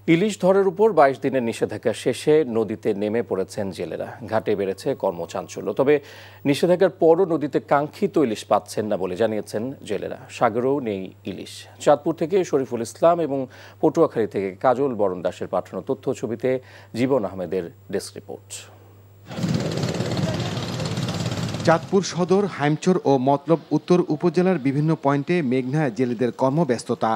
ইলিশ ধরার উপর ২২ দিনের নিষেধাজ্ঞা শেষে নদীতে নেমে পড়েছেন জেলেরা। ঘাটে বেড়েছে কর্মচাঞ্চল্য। তবে নিষেধাজ্ঞার পরও নদীতে কাঙ্ক্ষিত ইলিশ পাচ্ছেন না বলে জানিয়েছেন জেলেরা। সাগরেও নেই ইলিশ। চাঁদপুর থেকে শরীফুল ইসলাম এবং পটুয়াখালী থেকে কাজল বরণ দাসের পাঠানো তথ্য ছবিতে জীবন আহমেদের ডেস্ক রিপোর্ট। চাঁদপুর সদর, হাইমচর ও মতলব উত্তর উপজেলার বিভিন্ন পয়েন্টে মেঘনায় জেলেদের কর্মব্যস্ততা।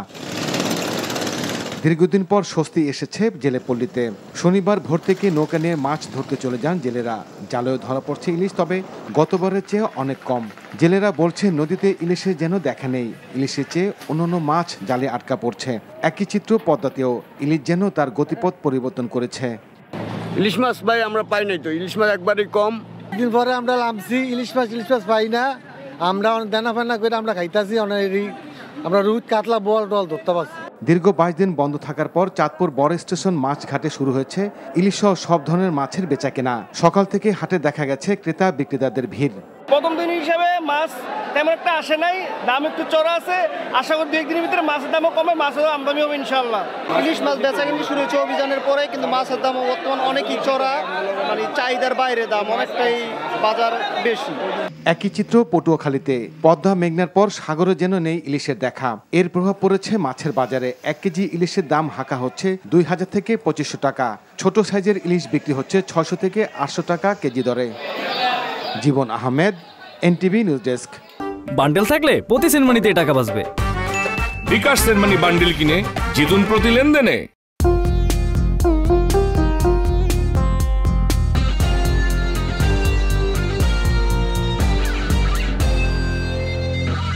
দীর্ঘদিন পর স্বস্তি এসেছে জেলেপল্লীতে। শনিবার ভোর থেকে নৌকা নিয়ে মাছ ধরতে চলে যান জেলেরা। জালেও ধরা পড়ছে ইলিশ, তবে গতবারের চেয়ে অনেক কম। জেলেরা বলছে নদীতে ইলিশের যেন দেখা নেই। ইলিশের চেয়ে অন্যান্য মাছ জালে আটকা পড়ছে। একই চিত্র পদ্মাতেও। ইলিশ যেন তার গতিপথ পরিবর্তন করেছে। ইলিশ মাছ ভাই আমরা পাই নাই তো, ইলিশ মাছ একবারই কম। দিন পরে আমরা নামছি, ইলিশ মাছ পাই না। আমরা দানা ফানা করে আমরা খাইতাছি, আমরা রুট কাতলা বল টল ধরতে পারছি। দীর্ঘ ২২ দিন বন্ধ থাকার পর চাঁদপুর বড় স্টেশন মাছ ঘাটে শুরু হয়েছে ইলিশ সহ সব ধরনের মাছের বেচাকেনা। সকাল থেকে হাটে দেখা গেছে ক্রেতা বিক্রেতাদের ভিড়। প্রথম দিন হিসাবে মাছ তেমন একটা আসে নাই, দাম একটু চড়া আছে। আশা করি 2 একদিনের ভিতরে মাছের দামও কমে, মাছের আমদানি হবে ইনশাল্লাহ। ইলিশ মাছ বেচাকেনি শুরু হয়েছে অভিযানের পরে, কিন্তু মাছের দামও বর্তমান অনেকই চড়া, মানে চাহিদার বাইরে দাম, অনেকটাই বাজার বেশি। একই চিত্র পটুয়াখালীতে। পদ্মা মেঘনার পর সাগরে যেন নেই ইলিশের দেখা। এর প্রভাব পড়েছে মাছের বাজারে। 1 কেজি ইলিশের দাম হাঁকা হচ্ছে ২০০০ থেকে ২৫০০ টাকা। ছোট সাইজের ইলিশ বিক্রি হচ্ছে ৬০০ থেকে ৮০০ টাকা কেজি দরে। Jiban Ahmed, NTV news desk. Bundle থাকলে প্রতি সেনমানিতে টাকা বাঁচবে। বিকাশ সেনমানি বান্ডেল কিনে জিতুন প্রতি লেনদেনে।